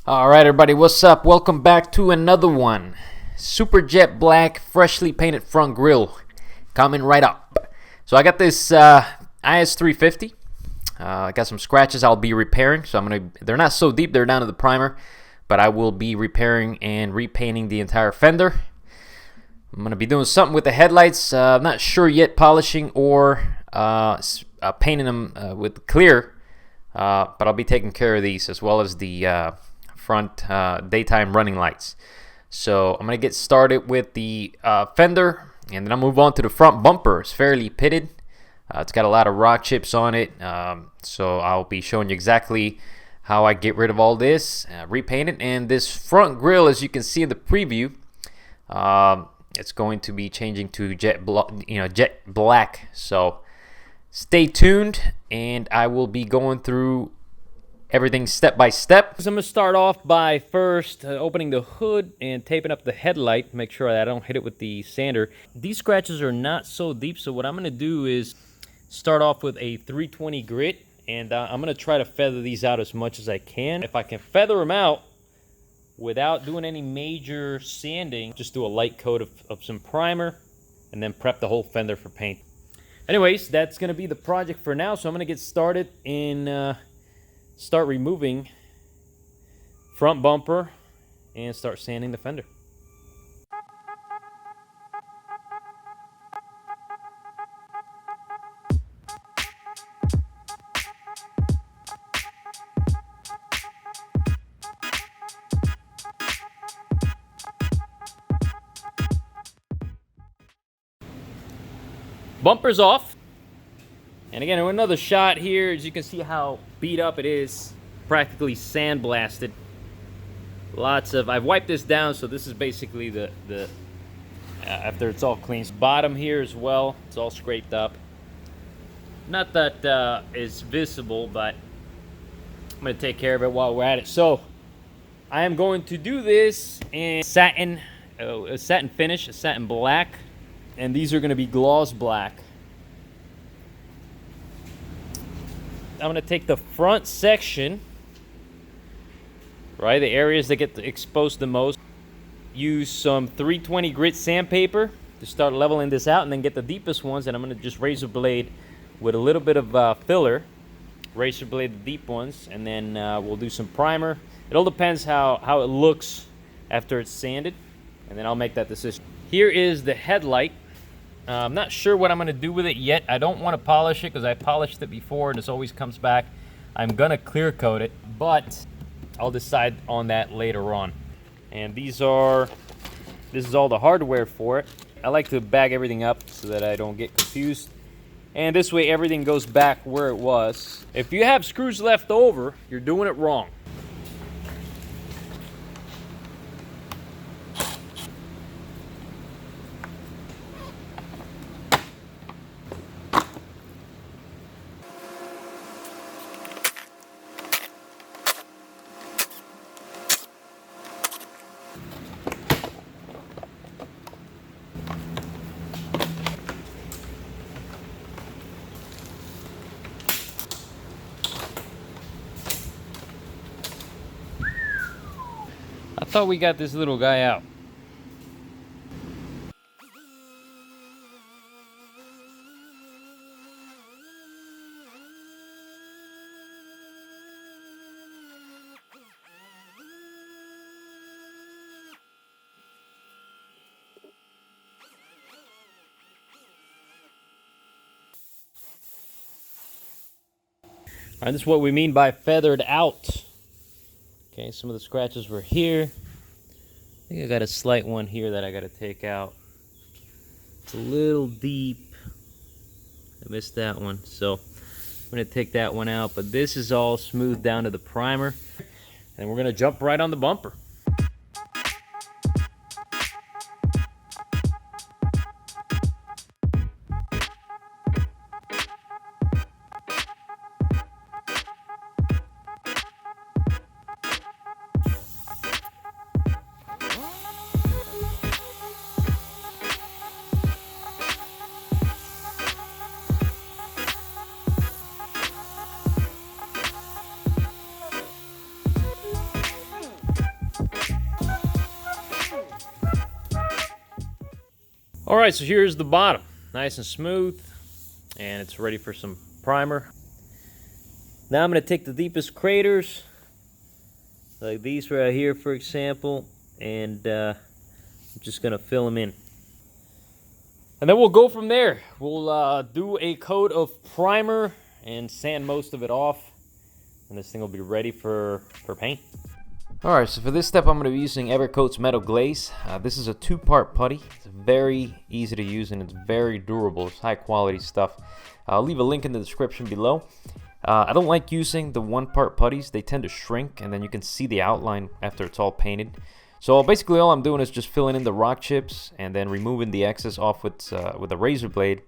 Alright everybody, what's up? Welcome back to another one. Super jet black, freshly painted front grille. Coming right up. So I got this IS350. I got some scratches I'll be repairing. So they're not so deep, they're down to the primer. But I will be repairing and repainting the entire fender. I'm going to be doing something with the headlights. I'm not sure yet, polishing or painting them with clear. But I'll be taking care of these as well as the front daytime running lights. So I'm going to get started with the fender, and then I'll move on to the front bumper. It's fairly pitted. It's got a lot of rock chips on it. So I'll be showing you exactly how I get rid of all this, repaint it. And this front grille, as you can see in the preview, it's going to be changing to jet black. So stay tuned, and I will be going through everything step by step. So I'm going to start off by first opening the hood and taping up the headlight. Make sure that I don't hit it with the sander. These scratches are not so deep, so what I'm going to do is start off with a 320 grit, and I'm going to try to feather these out as much as I can. If I can feather them out without doing any major sanding, just do a light coat of some primer and then prep the whole fender for paint. Anyways, that's going to be the project for now, so I'm going to get started and start removing front bumper and start sanding the fender. Bumper's off. And again, another shot here. As you can see how beat up it is, practically sandblasted. I've wiped this down, so this is basically the after it's all clean. Bottom here as well, it's all scraped up. Not that it's visible, but I'm gonna take care of it while we're at it. So I am going to do this in satin, a satin finish, a satin black, and these are gonna be gloss black. I'm going to take the front section, right, the areas that get exposed the most, use some 320 grit sandpaper to start leveling this out, and then get the deepest ones, and I'm going to just razor blade with a little bit of filler, razor blade the deep ones, and then we'll do some primer. It all depends how it looks after it's sanded, and then I'll make that decision. Here is the headlight. I'm not sure what I'm going to do with it yet. I don't want to polish it because I polished it before and this always comes back. I'm going to clear coat it, but I'll decide on that later on. And this is all the hardware for it. I like to bag everything up so that I don't get confused. And this way everything goes back where it was. If you have screws left over, you're doing it wrong. I thought we got this little guy out. All right, this is what we mean by feathered out. Okay, some of the scratches were here. I think I got a slight one here that I got to take out. It's a little deep. I missed that one, so I'm going to take that one out. But this is all smoothed down to the primer, and we're going to jump right on the bumper. All right, so here's the bottom. Nice and smooth, and it's ready for some primer. Now I'm going to take the deepest craters, like these right here, for example, and I'm just going to fill them in. And then we'll go from there. We'll do a coat of primer and sand most of it off, and this thing will be ready for paint. Alright, so for this step I'm going to be using Evercoat's Metal Glaze. This is a 2-part putty. It's very easy to use and it's very durable. It's high quality stuff. I'll leave a link in the description below. I don't like using the 1-part putties. They tend to shrink and then you can see the outline after it's all painted. So basically all I'm doing is just filling in the rock chips and then removing the excess off with a razor blade.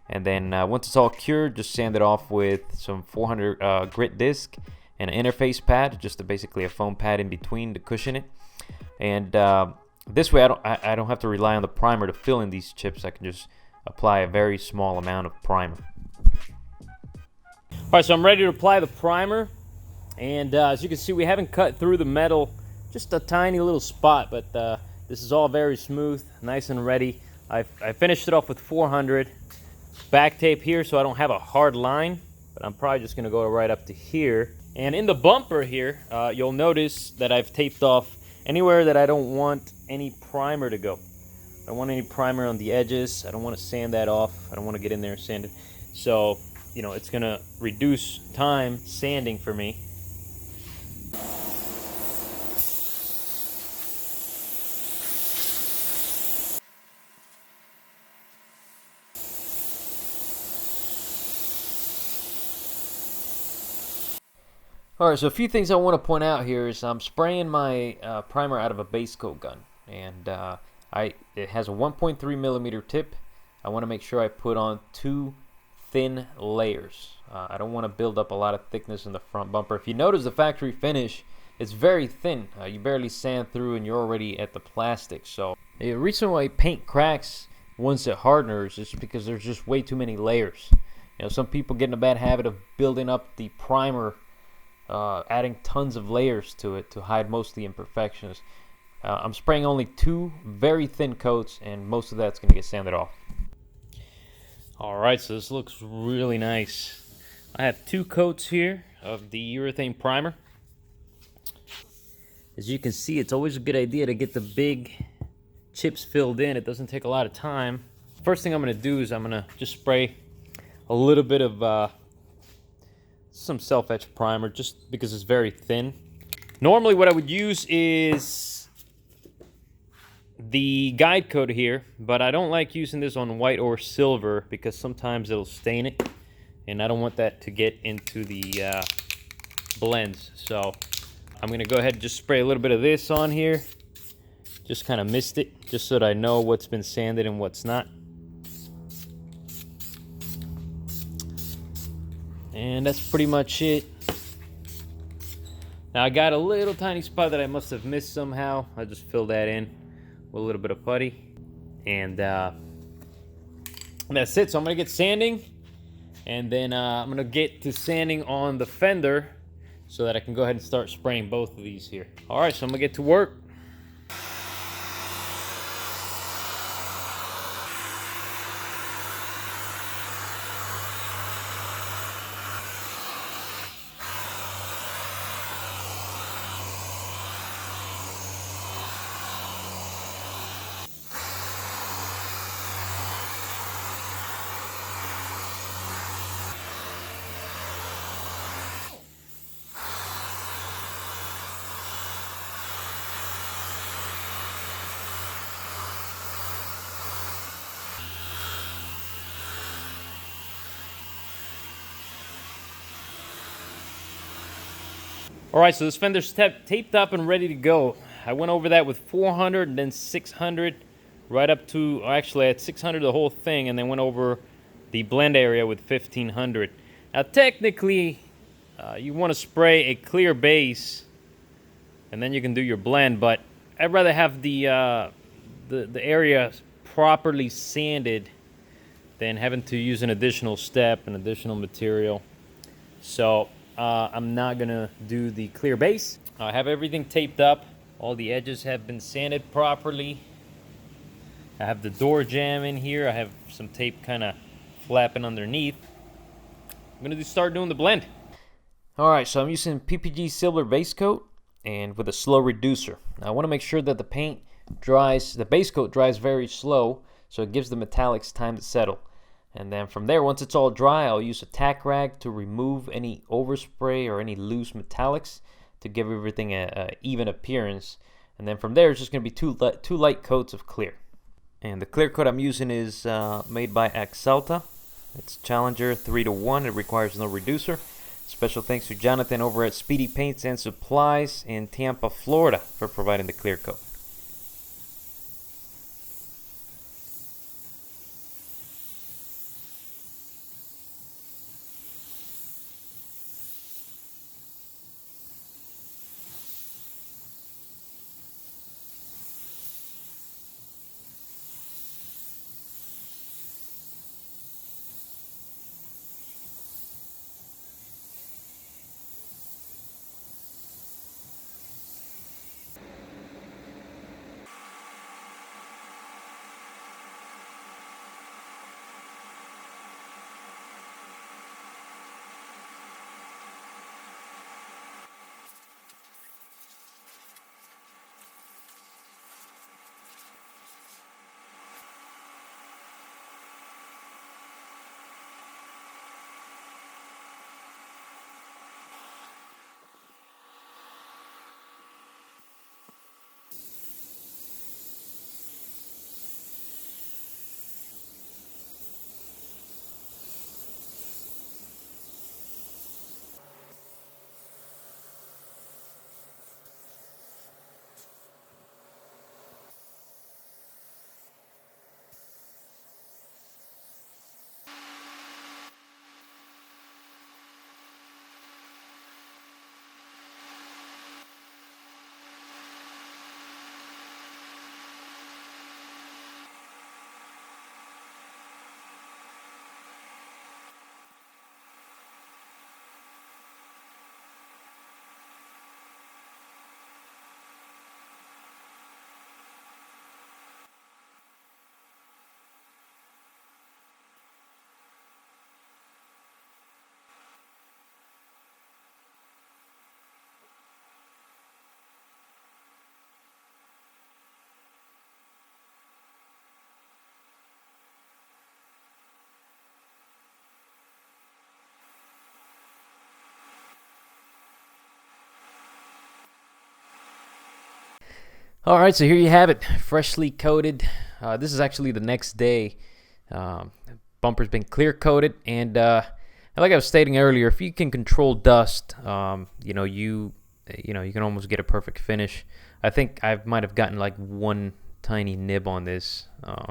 And then once it's all cured, just sand it off with some 400 grit disc and an interface pad, just basically a foam pad in between to cushion it. And this way I don't have to rely on the primer to fill in these chips. I can just apply a very small amount of primer. Alright, so I'm ready to apply the primer. And as you can see, we haven't cut through the metal, just a tiny little spot, but this is all very smooth, nice and ready. I finished it off with 400 back tape here so I don't have a hard line, but I'm probably just going to go right up to here. And in the bumper here, you'll notice that I've taped off anywhere that I don't want any primer to go. I don't want any primer on the edges. I don't want to sand that off. I don't want to get in there and sand it. So, you know, it's going to reduce time sanding for me. Alright, so a few things I want to point out here is I'm spraying my primer out of a base coat gun, and it has a 1.3 millimeter tip. I want to make sure I put on 2 thin layers. I don't want to build up a lot of thickness in the front bumper. If you notice the factory finish, it's very thin. You barely sand through and you're already at the plastic. So the reason why paint cracks once it hardens is because there's just way too many layers. You know, some people get in a bad habit of building up the primer, adding tons of layers to it to hide most of the imperfections. I'm spraying only 2 very thin coats, and most of that's going to get sanded off. Alright, so this looks really nice. I have 2 coats here of the urethane primer. As you can see, it's always a good idea to get the big chips filled in. It doesn't take a lot of time. First thing I'm going to do is I'm going to just spray a little bit of some self-etch primer, just because it's very thin. Normally what I would use is the guide coat here, but I don't like using this on white or silver because sometimes it'll stain it, and I don't want that to get into the blends. So I'm gonna go ahead and just spray a little bit of this on here, just kind of mist it, just so that I know what's been sanded and what's not. And that's pretty much it. Now I got a little tiny spot that I must have missed somehow. I just filled that in with a little bit of putty. And that's it. So I'm going to get sanding. And then I'm going to get to sanding on the fender so that I can go ahead and start spraying both of these here. Alright, so I'm going to get to work. Alright, so this fender's taped up and ready to go. I went over that with 400 and then 600, right up to, actually at 600 the whole thing, and then went over the blend area with 1500. Now technically, you want to spray a clear base, and then you can do your blend, but I'd rather have the area properly sanded than having to use an additional step, an additional material. So I'm not gonna do the clear base. I have everything taped up. All the edges have been sanded properly. I have the door jamb in here. I have some tape kind of flapping underneath. I'm gonna start doing the blend. Alright, so I'm using PPG Silver base coat and with a slow reducer. Now I want to make sure that the paint dries, the base coat dries very slow, so it gives the metallics time to settle. And then from there, once it's all dry, I'll use a tack rag to remove any overspray or any loose metallics to give everything a even appearance. And then from there, it's just going to be two light coats of clear. And the clear coat I'm using is made by Axalta. It's Challenger 3-to-1. It requires no reducer. Special thanks to Jonathan over at Speedy Paints and Supplies in Tampa, Florida for providing the clear coat. All right, so here you have it, freshly coated. This is actually the next day. Bumper's been clear coated, and like I was stating earlier, if you can control dust, you can almost get a perfect finish. I think I might have gotten like one tiny nib on this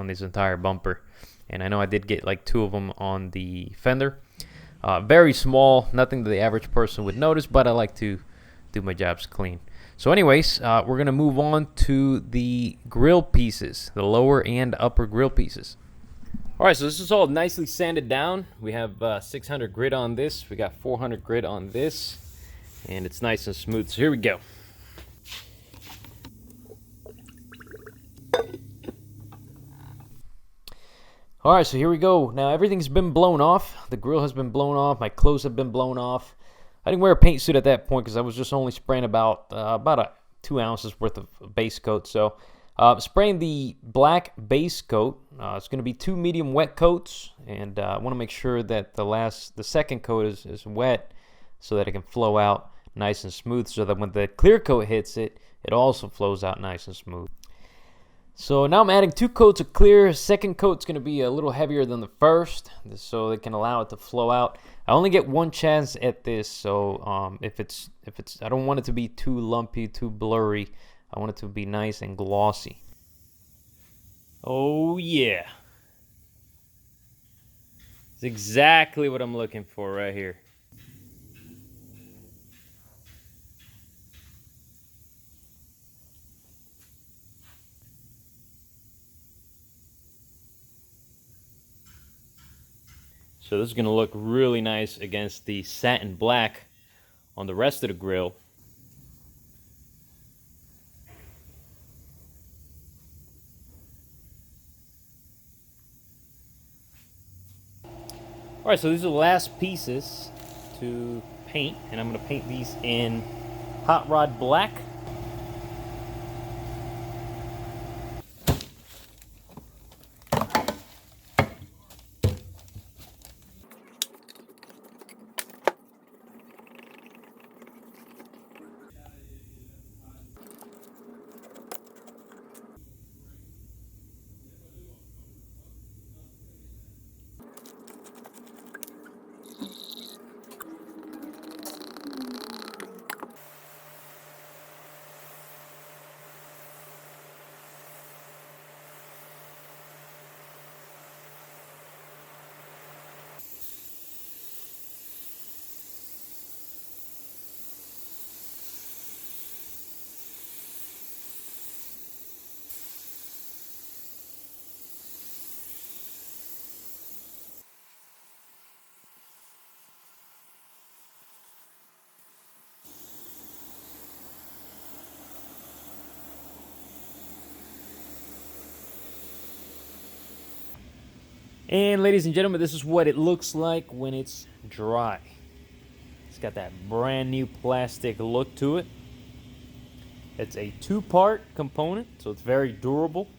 entire bumper, and I know I did get like two of them on the fender. Very small, nothing that the average person would notice, but I like to do my jobs clean. So anyways, we're going to move on to the grill pieces, the lower and upper grill pieces. All right, so this is all nicely sanded down. We have 600 grit on this. We got 400 grit on this, and it's nice and smooth. So here we go. All right, so here we go. Now everything's been blown off. The grill has been blown off. My clothes have been blown off. I didn't wear a paint suit at that point because I was just only spraying about 2 ounces worth of base coat. So spraying the black base coat. It's going to be 2 medium wet coats, and I want to make sure that the second coat is wet so that it can flow out nice and smooth, so that when the clear coat hits it, it also flows out nice and smooth. So now I'm adding 2 coats of clear. Second coat's going to be a little heavier than the first, so it can allow it to flow out. I only get one chance at this, so if it's I don't want it to be too lumpy, too blurry. I want it to be nice and glossy. Oh yeah, it's exactly what I'm looking for right here. So this is going to look really nice against the satin black on the rest of the grill. Alright, so these are the last pieces to paint, and I'm going to paint these in Hot Rod Black. And ladies and gentlemen, this is what it looks like when it's dry. It's got that brand new plastic look to it. It's a two-part component, so it's very durable.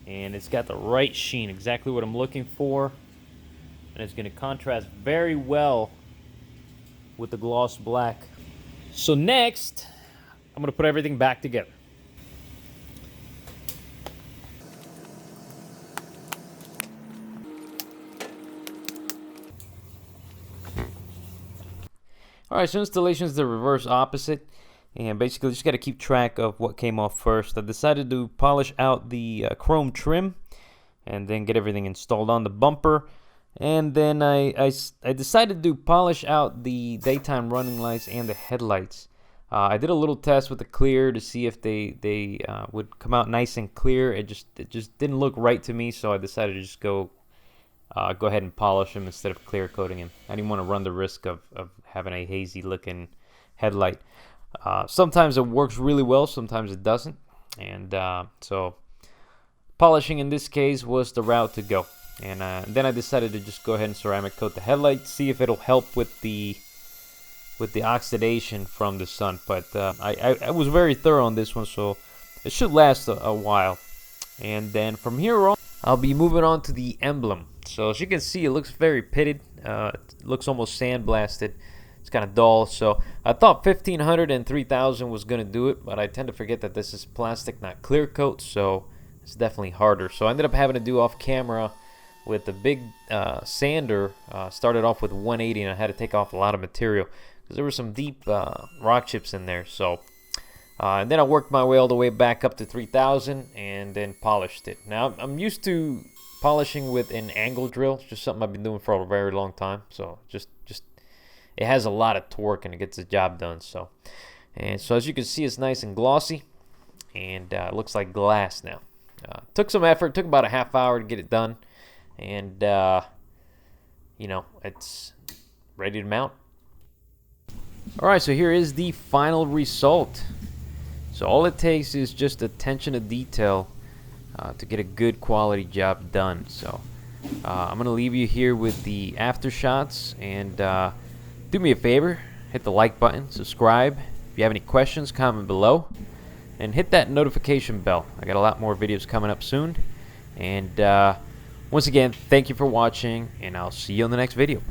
And it's got the right sheen, exactly what I'm looking for. And it's going to contrast very well with the gloss black. So next, I'm going to put everything back together. Alright, so installation is the reverse opposite, and basically just got to keep track of what came off first. I decided to polish out the chrome trim and then get everything installed on the bumper, and then I decided to polish out the daytime running lights and the headlights. I did a little test with the clear to see if they would come out nice and clear. It just didn't look right to me, so I decided to just go ahead and polish them instead of clear coating them. I didn't want to run the risk of having a hazy looking headlight. Sometimes it works really well, sometimes it doesn't, and so polishing in this case was the route to go. And then I decided to just go ahead and ceramic coat the headlight, see if it'll help with the oxidation from the sun. But I was very thorough on this one, so it should last a while. And then from here on, I'll be moving on to the emblem. So as you can see, it looks very pitted. It looks almost sandblasted. It's kind of dull. So I thought 1500 and 3000 was going to do it, but I tend to forget that this is plastic, not clear coat, so it's definitely harder. So I ended up having to do off camera with the big sander. Started off with 180, and I had to take off a lot of material because there were some deep rock chips in there. So and then I worked my way all the way back up to 3000 and then polished it. Now I'm used to polishing with an angle drill. It's just something I've been doing for a very long time. So just it has a lot of torque and it gets the job done. So as you can see, it's nice and glossy, and it looks like glass now. Took some effort. Took about a half hour to get it done, and you know, it's ready to mount. All right, so here is the final result. So all it takes is just attention to detail to get a good quality job done. So I'm going to leave you here with the after shots, and do me a favor, hit the like button, subscribe. If you have any questions, comment below, and hit that notification bell. I got a lot more videos coming up soon. And once again, thank you for watching, and I'll see you on the next video.